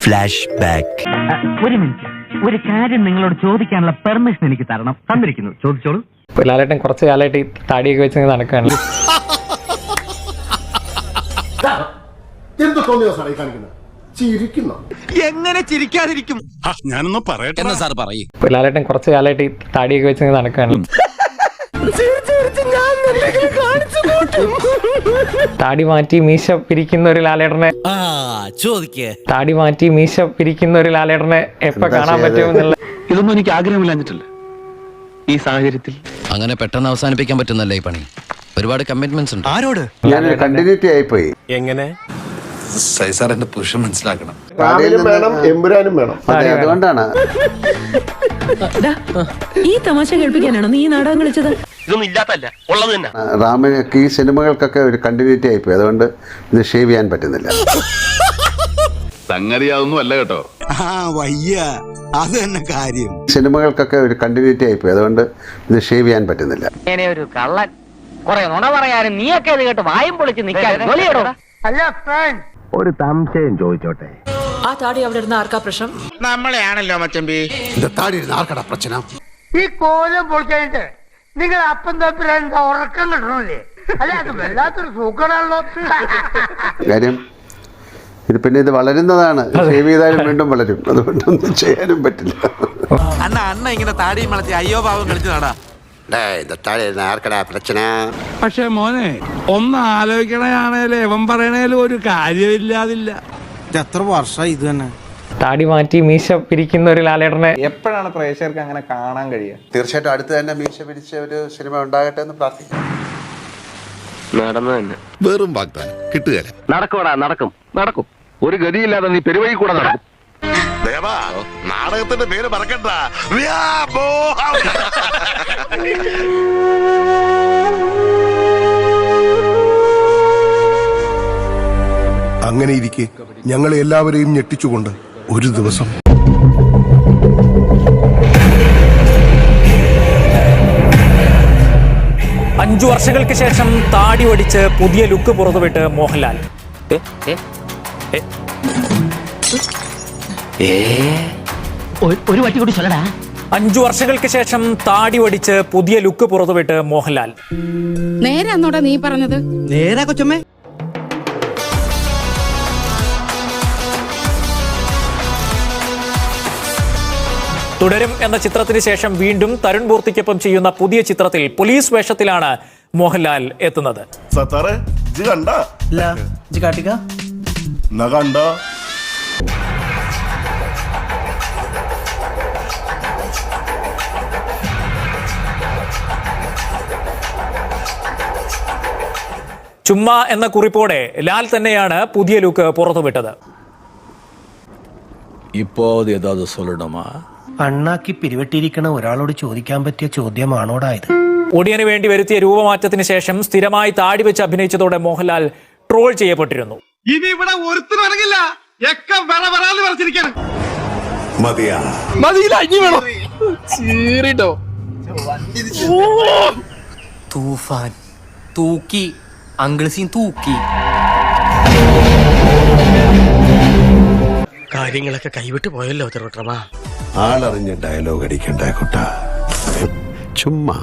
Flash back. ഒരു minute, ഒരു കാര്യം നിങ്ങളോട് ചോദിക്കാനുള്ള പെർമിഷൻ എനിക്ക് തരണം. തന്നിരിക്കുന്നു, ചോദിച്ചോളൂ. ലാലേട്ടൻ കുറച്ച് കാലമായിട്ട് ഈ താടിയൊക്കെ വെച്ച് നടക്കുകയാണ്. എങ്ങനെ ചിരിക്കാതിരിക്കും? ഞാനൊന്ന് പറയട്ടെ സാർ, പറയൂ. ലാലേട്ടൻ കുറച്ച് കാലമായിട്ട് ഈ താടിയൊക്കെ വെച്ച് നടക്കുകയാണ്. താടി മാറ്റി മീശ പിരിക്കുന്ന ഒരു ലാലേട്ടനെ താടി മാറ്റി മീശ പിരിക്കുന്ന ഒരു ലാലേട്ടനെ എപ്പോ കാണാൻ പറ്റുമെന്നുള്ള ഇതൊന്നും എനിക്ക് ആഗ്രഹമില്ലാഞ്ഞിട്ടില്ല. ഈ സാഹചര്യത്തിൽ അങ്ങനെ പെട്ടെന്ന് അവസാനിപ്പിക്കാൻ പറ്റുന്നല്ലേ ഈ പണി. ഒരുപാട് കമ്മിറ്റ്മെന്റ്സ് ഉണ്ട്. ആരോട്? ഞാൻ കണ്ടിന്യൂറ്റി ആയിപ്പോയി. എങ്ങനെ സാറിന്റെ പൊസിഷൻ മനസ്സിലാക്കണം. വേണം, എമ്പുരാനും വേണം. അതുകൊണ്ടാണ് ഈ തമാശ കേൾപ്പിക്കാനാണോ നീ ഈ നാടകം കളിച്ചത്? ഇതൊന്നും ഇല്ലാത്തല്ല, ഉള്ളത് തന്നെ. റാമിനൊക്കെ ഈ സിനിമകൾക്കൊക്കെ ഒരു കണ്ടിന്യൂറ്റി ആയിപ്പോയി. അതുകൊണ്ട് ഇത് ഷേവ് ചെയ്യാൻ പറ്റുന്നില്ല. സംഗതിയാതൊന്നും അല്ല കേട്ടോ. അത് തന്നെ കാര്യം. സിനിമകൾക്കൊക്കെ ഒരു കണ്ടിന്യൂറ്റി ആയിപ്പോയി. അതുകൊണ്ട് ഇത് ഷേവ് ചെയ്യാൻ പറ്റുന്നില്ല. ഒരു കള്ളൻ കുറെ നുണ പറയാനും നീയൊക്കെ ഇത് കേട്ട് വായും പൊളിച്ച് നിൽക്കാൻ. ഒരു സംശയം ചോദിച്ചോട്ടെ. ആ താടി അവിടെ ഇരുന്ന ആർക്കാ പ്രശ്നം? നമ്മളെയാണല്ലോ മച്ചമ്പി. ആർക്കടാ പ്രശ്നം? ഈ കോലം പൊളിക്കാനിട്ട് നിങ്ങൾ അപ്പം തമ്മിൽ ഉറക്കം കിട്ടണല്ലേ? അല്ല, അത് വല്ലാത്തൊരു സൂക്കടാണല്ലോ. കാര്യം ഇത് പിന്നെ ഇത് വളരുന്നതാണ്. ഷേവ് ചെയ്താലും വീണ്ടും വളരും. അതുകൊണ്ടൊന്നും ചെയ്യാനും പറ്റില്ല. അണ്ണ ഇങ്ങനെ താടിയും വളർത്തി അയ്യോ പാവം കളിച്ചതാടാ. ആർക്കടാ പ്രശ്ന? പക്ഷെ മോനെ ഒന്ന് ആലോചിക്കണേയാണേലും ഇവൻ പറയണേലും ഒരു കാര്യമില്ലാതില്ല. എത്ര വർഷം ഇത് തന്നെ? താടി മാറ്റി മീശ പിരിക്കുന്ന ഒരു ലാലേട്ടനെ എപ്പോഴാണ് പ്രേക്ഷകർക്ക് അങ്ങനെ കാണാൻ കഴിയുക? തീർച്ചയായിട്ടും അടുത്ത് തന്നെ മീശ പിരിച്ച ഒരു സിനിമ ഉണ്ടാകട്ടെ എന്ന് പ്രാർത്ഥിക്കാം. നടന്നു തന്നെ. വെറും വാഗ്ദാനം കിട്ടുകയില്ല. നടക്കൂടാ, നടക്കും. ഒരു ഗതിയില്ലാതെ നീ പെരുവഴി കൂടെ നടക്കും. ദേവാ, നാടകത്തിന്റെ പേര് മറക്കണ്ട. അങ്ങനെ ഇരിക്കെ ഞങ്ങളെ എല്ലാവരെയും ഞെട്ടിച്ചുകൊണ്ട് ഒരു ദിവസം അഞ്ചു വർഷങ്ങൾക്ക് ശേഷം താടി ഒടിച്ച് പുതിയ ലുക്ക് പുറത്തുവിട്ട് മോഹൻലാൽ. ഒരു വട്ടി കൂടി ചൊല്ലടാ. 5 വർഷങ്ങൾക്ക് ശേഷം താടി ഒടിച്ച് പുതിയ ലുക്ക് പുറത്തുവിട്ട് മോഹൻലാൽ. നേരാന്നോടാ നീ പറഞ്ഞത്? നേരാ കൊച്ചമ്മേ. തുടരും എന്ന ചിത്രത്തിന് ശേഷം വീണ്ടും തരുൺ മൂർത്തിക്കൊപ്പം ചെയ്യുന്ന പുതിയ ചിത്രത്തിൽ പോലീസ് വേഷത്തിലാണ് മോഹൻലാൽ എത്തുന്നത്. ചുമ്മാ എന്ന കുറിപ്പോടെ ലാൽ തന്നെയാണ് പുതിയ ലുക്ക് പുറത്തുവിട്ടത്. ഇപ്പോ ഏതാത് സൊല്ലണമാ? അണ്ണാക്കി പിരിവെട്ടിയിരിക്കണ ഒരാളോട് ചോദിക്കാൻ പറ്റിയ ചോദ്യമാണോടായത്? ഒടിയന് വേണ്ടി വരുത്തിയ രൂപമാറ്റത്തിന് ശേഷം സ്ഥിരമായി താടി വെച്ച് അഭിനയിച്ചതോടെ മോഹൻലാൽ ട്രോൾ ചെയ്യപ്പെട്ടിരുന്നു. ഇനി ഇവിടെ ഒരുത്തിനും ഇറങ്ങില്ല. തൂഫാൻ തൂക്കി അങ്കിൾസീൻ തൂക്കി. കാര്യങ്ങളൊക്കെ കൈവിട്ട് പോയല്ലോ തിരുവട്ടമാ. ആളറിഞ്ഞ ഡയലോഗ് അടിക്കണ്ട കുട്ടാ, ചുമ്മാ.